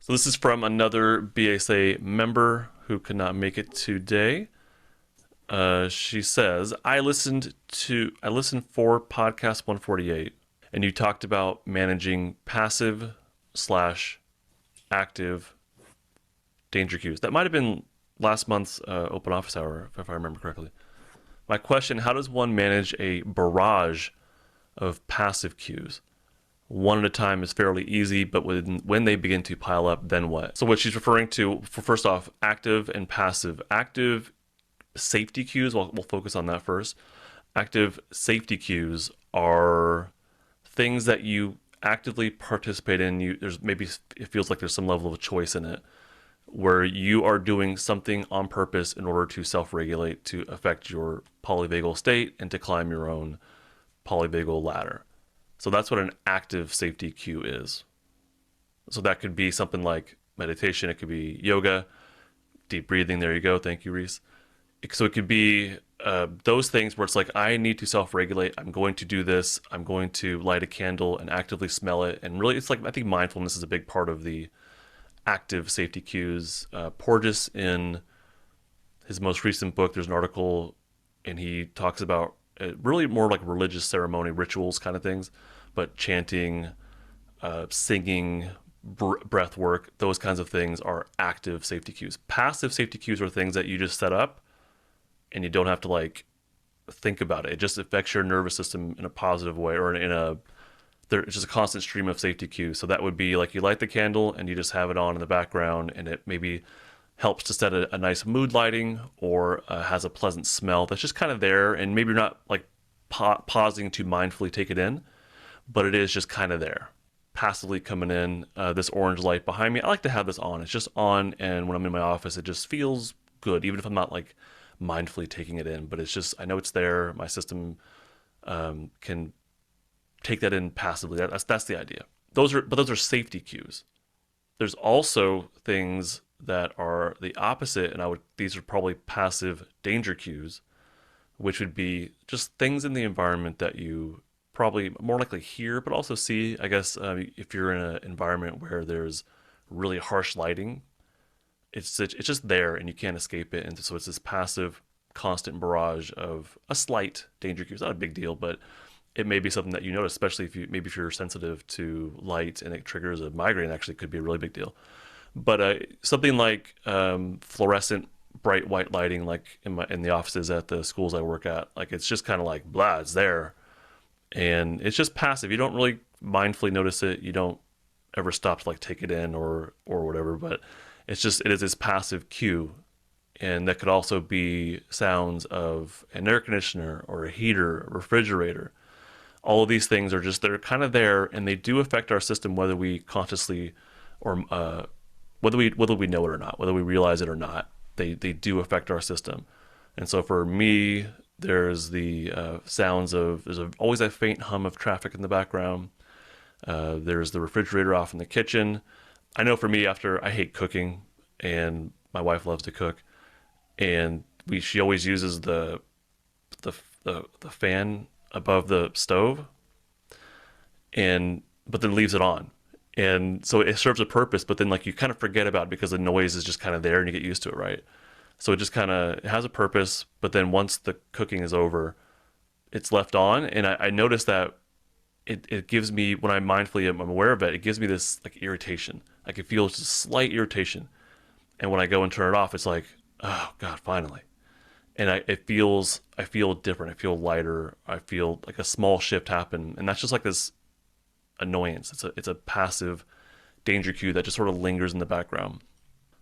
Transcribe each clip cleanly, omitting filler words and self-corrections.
So this is from another BSA member who could not make it today. She says, I listened for podcast 148, and you talked about managing passive slash active danger cues. That might have been last month's open office hour, if I remember correctly. My question: how does one manage a barrage of passive cues? One at a time is fairly easy, but when they begin to pile up, then what? So what she's referring to, for first off, active and passive. Active safety cues, we'll focus on that first. Active safety cues are things that you actively participate in. There's maybe it feels like there's some level of choice in it, where you are doing something on purpose in order to self-regulate, to affect your polyvagal state, and to climb your own polyvagal ladder. So that's what an active safety cue is. So that could be something like meditation. It could be yoga, deep breathing. There you go. Thank you, Reese. So it could be those things where it's like, I need to self-regulate. I'm going to do this. I'm going to light a candle and actively smell it. And really, it's like, I think mindfulness is a big part of the active safety cues. Porges, in his most recent book, there's an article, and he talks about really more like religious ceremony, rituals kind of things, but chanting, singing, breath work, those kinds of things are active safety cues. Passive safety cues are things that you just set up and you don't have to like think about it. It just affects your nervous system in a positive way, or there's just a constant stream of safety cues. So that would be like, you light the candle and you just have it on in the background, and it maybe helps to set a nice mood lighting, or has a pleasant smell that's just kind of there, and maybe you're not like pausing to mindfully take it in, but it is just kind of there, passively coming in. This orange light behind me, I like to have this on. It's just on, and when I'm in my office, it just feels good, even if I'm not like mindfully taking it in, but it's just, I know it's there. My system can take that in passively. That's the idea. Those are safety cues. There's also things that are the opposite, and these are probably passive danger cues, which would be just things in the environment that you probably more likely hear, but also see. I guess if you're in an environment where there's really harsh lighting, it's just there and you can't escape it, and so it's this passive, constant barrage of a slight danger cue. It's not a big deal, but it may be something that you notice, especially if you're sensitive to light and it triggers a migraine. Actually, could be a really big deal. But something like fluorescent bright white lighting, like in the offices at the schools I work at, like it's just kind of like blah, it's there, and it's just passive. You don't really mindfully notice it. You don't ever stop to like take it in or whatever. But it is this passive cue, and that could also be sounds of an air conditioner or a heater, a refrigerator. All of these things are just, they're kind of there, and they do affect our system, whether we consciously or whether we know it or not, whether we realize it or not. They do affect our system. And so for me, there's the sounds of, always a faint hum of traffic in the background. There's the refrigerator off in the kitchen. I know for me, after, I hate cooking, and my wife loves to cook, and she always uses the fan above the stove, but then leaves it on. And so it serves a purpose, but then like you kind of forget about it because the noise is just kind of there and you get used to it, right? So it just kind of, it has a purpose, but then once the cooking is over, it's left on. And I notice that it gives me, when I mindfully am aware of it, it gives me this like irritation. I can feel just a slight irritation. And when I go and turn it off, it's like, oh God, finally. And I feel different. I feel lighter. I feel like a small shift happen. And that's just like this annoyance. It's a passive danger cue that just sort of lingers in the background.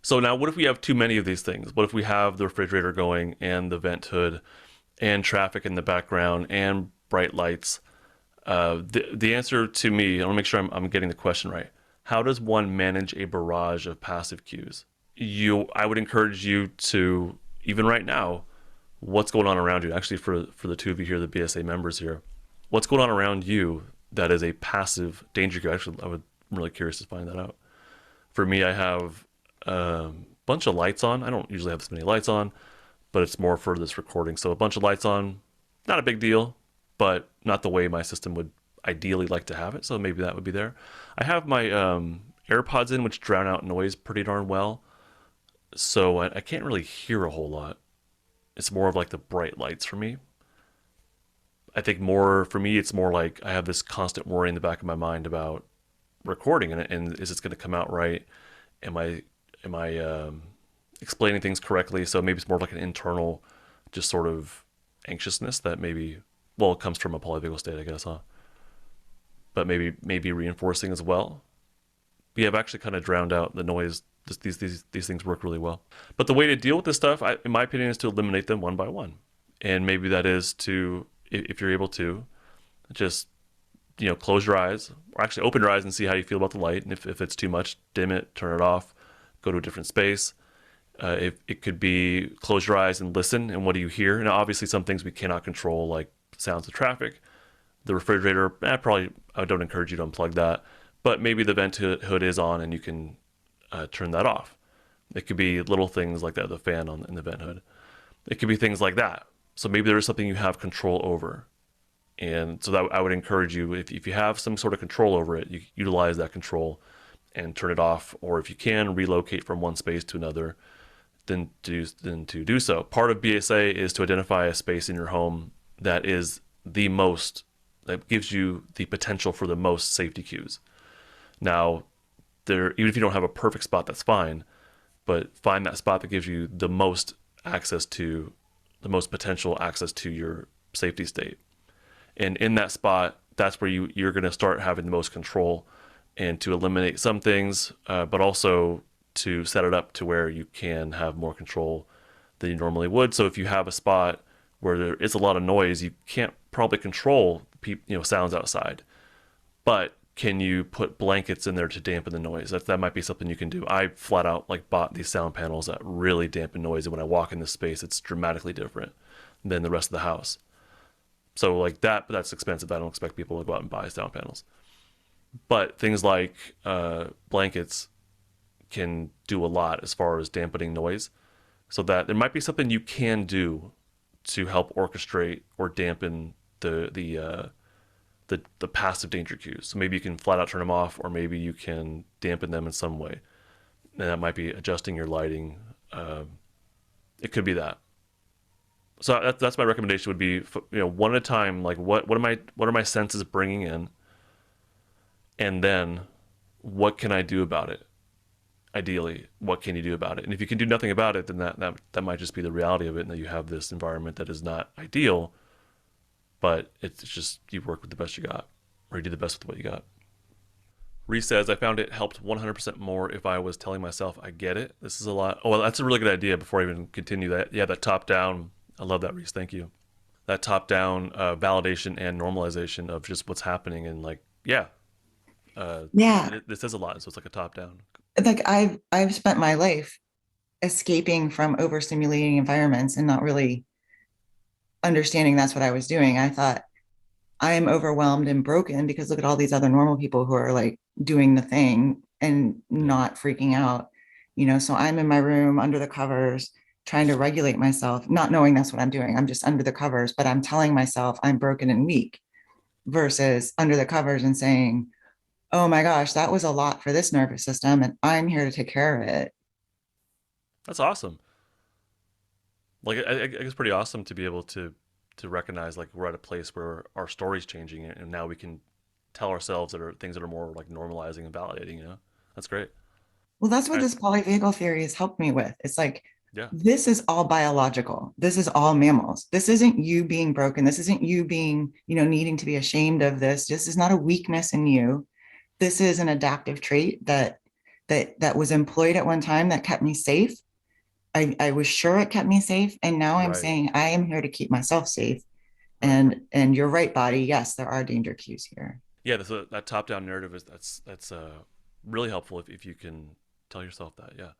So now, what if we have too many of these things? What if we have the refrigerator going, and the vent hood, and traffic in the background, and bright lights? The answer to me, I want to make sure I'm getting the question right. How does one manage a barrage of passive cues? I would encourage you to, even right now, what's going on around you? Actually, for the two of you here, the BSA members here, what's going on around you that is a passive danger cue? Actually, I'm really curious to find that out. For me, I have a bunch of lights on. I don't usually have this many lights on, but it's more for this recording. So a bunch of lights on, not a big deal, but not the way my system would ideally like to have it. So maybe that would be there. I have my AirPods in, which drown out noise pretty darn well. So I can't really hear a whole lot. It's more of like the bright lights for me. I think more for me, it's more like I have this constant worry in the back of my mind about recording and is this going to come out right? Am I explaining things correctly? So maybe it's more like an internal, just sort of anxiousness that maybe, well, it comes from a polyvagal state, I guess, huh? But maybe reinforcing as well. But yeah, I've actually kind of drowned out the noise. These things work really well. But the way to deal with this stuff, in my opinion, is to eliminate them one by one. And maybe that is to, if you're able to, just close your eyes, or actually open your eyes and see how you feel about the light. And if it's too much, dim it, turn it off, go to a different space. If it could be close your eyes and listen, and what do you hear? And obviously, some things we cannot control, like sounds of traffic. The refrigerator, probably I don't encourage you to unplug that, but maybe the vent hood is on and you can turn that off. It could be little things like that, the fan in the vent hood. It could be things like that. So maybe there is something you have control over. And so that I would encourage you, if you have some sort of control over it, you utilize that control and turn it off. Or if you can, relocate from one space to another, then to do so. Part of BSA is to identify a space in your home that is that gives you the potential for the most safety cues. Now, even if you don't have a perfect spot, that's fine, but find that spot that gives you the most potential access to your safety state. And in that spot, that's where you're going to start having the most control, and to eliminate some things, but also to set it up to where you can have more control than you normally would. So if you have a spot where there is a lot of noise, you can't probably control sounds outside, but can you put blankets in there to dampen the noise? That might be something you can do. I flat out bought these sound panels that really dampen noise, and when I walk in this space, it's dramatically different than the rest of the house. So but that's expensive. I don't expect people to go out and buy sound panels. But things like blankets can do a lot as far as dampening noise. So that there might be something you can do to help orchestrate or dampen the passive danger cues. So maybe you can flat out turn them off, or maybe you can dampen them in some way. And that might be adjusting your lighting. It could be that. So that's my recommendation. Would be one at a time. Like what are my senses bringing in, and then what can I do about it? Ideally, what can you do about it? And if you can do nothing about it, then that might just be the reality of it, and that you have this environment that is not ideal, but it's just you work with the best you got, or you do the best with what you got. Reese says, I found it helped 100% more if I was telling myself, I get it. This is a lot. Oh, well, that's a really good idea before I even continue that. Yeah, that top down. I love that, Reese. Thank you. That top down validation and normalization of just what's happening. And Yeah, this is a lot. So it's like a top down. like I've spent my life escaping from overstimulating environments and not really understanding that's what I was doing. I thought I am overwhelmed and broken because look at all these other normal people who are like doing the thing and Yeah. not freaking out. So I'm in my room under the covers trying to regulate myself, not knowing that's what I'm doing. I'm just under the covers, but I'm telling myself I'm broken and weak versus under the covers and saying, oh my gosh, that was a lot for this nervous system, and I'm here to take care of it. That's awesome. I guess it's pretty awesome to be able to recognize we're at a place where our story's changing, and now we can tell ourselves that are things that are more normalizing and validating. That's great. Well, that's what All right. this polyvagal theory has helped me with. It's like, Yeah. this is all biological. This is all mammals. This isn't you being broken. This isn't you being, needing to be ashamed of this. This is not a weakness in you. This is an adaptive trait that was employed at one time that kept me safe. I was sure it kept me safe. And now I'm Right. saying I am here to keep myself safe. Right. And you're right, body. Yes, there are danger cues here. Yeah. That top down narrative is that's really helpful if you can tell yourself that. Yeah.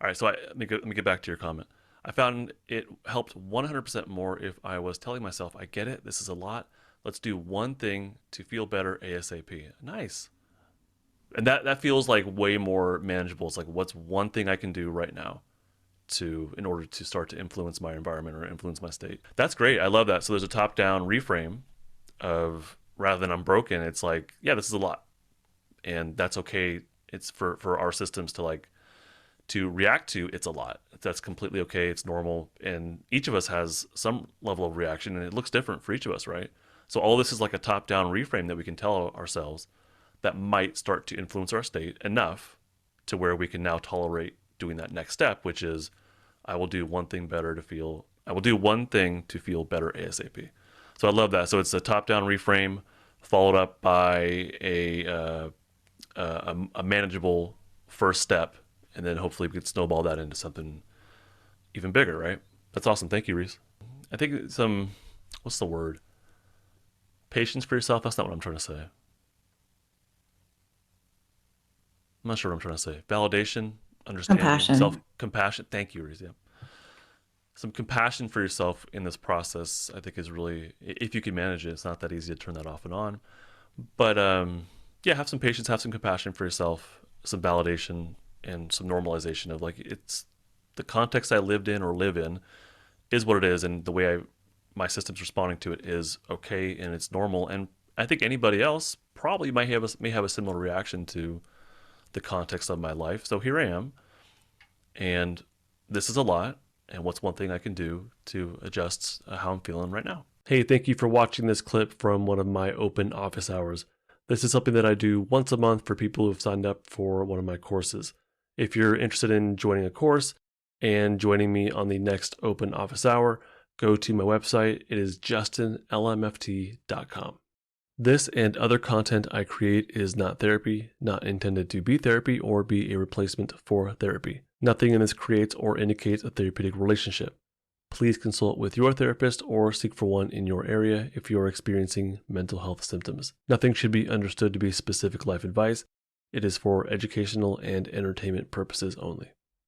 All right. So let me get back to your comment. I found it helped 100% more if I was telling myself, I get it. This is a lot. Let's do one thing to feel better ASAP. Nice. And that feels like way more manageable. It's like, what's one thing I can do right now in order to start to influence my environment or influence my state? That's great. I love that. So there's a top down reframe of, rather than I'm broken, it's like, yeah, this is a lot, and that's okay. It's for our systems to like to react to. It's a lot. That's completely okay. It's normal, and each of us has some level of reaction, and it looks different for each of us, right? So all this is like a top-down reframe that we can tell ourselves that might start to influence our state enough to where we can now tolerate doing that next step, which is I will do one thing better to feel. I will do one thing to feel better ASAP. So I love that. So it's a top-down reframe followed up by a manageable first step, and then hopefully we could snowball that into something even bigger, right? That's awesome. Thank you, Reese. I think some, what's the word? Patience for yourself. That's not what I'm trying to say. I'm not sure what I'm trying to say. Validation, understanding, self Compassion. compassion. Thank you, Reese. Yeah. Some compassion for yourself in this process, I think, is really, if you can manage it, it's not that easy to turn that off and on. But yeah, have some patience, have some compassion for yourself, some validation, and some normalization of like it's the context I lived in or live in is what it is, and the way my system's responding to it is okay and it's normal. And I think anybody else probably may have a similar reaction to the context of my life. So here I am, and this is a lot. And what's one thing I can do to adjust how I'm feeling right now? Hey, thank you for watching this clip from one of my open office hours. This is something that I do once a month for people who've signed up for one of my courses. If you're interested in joining a course and joining me on the next open office hour, go to my website. It is justinlmft.com. This and other content I create is not therapy, not intended to be therapy or be a replacement for therapy. Nothing in this creates or indicates a therapeutic relationship. Please consult with your therapist or seek for one in your area if you are experiencing mental health symptoms. Nothing should be understood to be specific life advice. It is for educational and entertainment purposes only.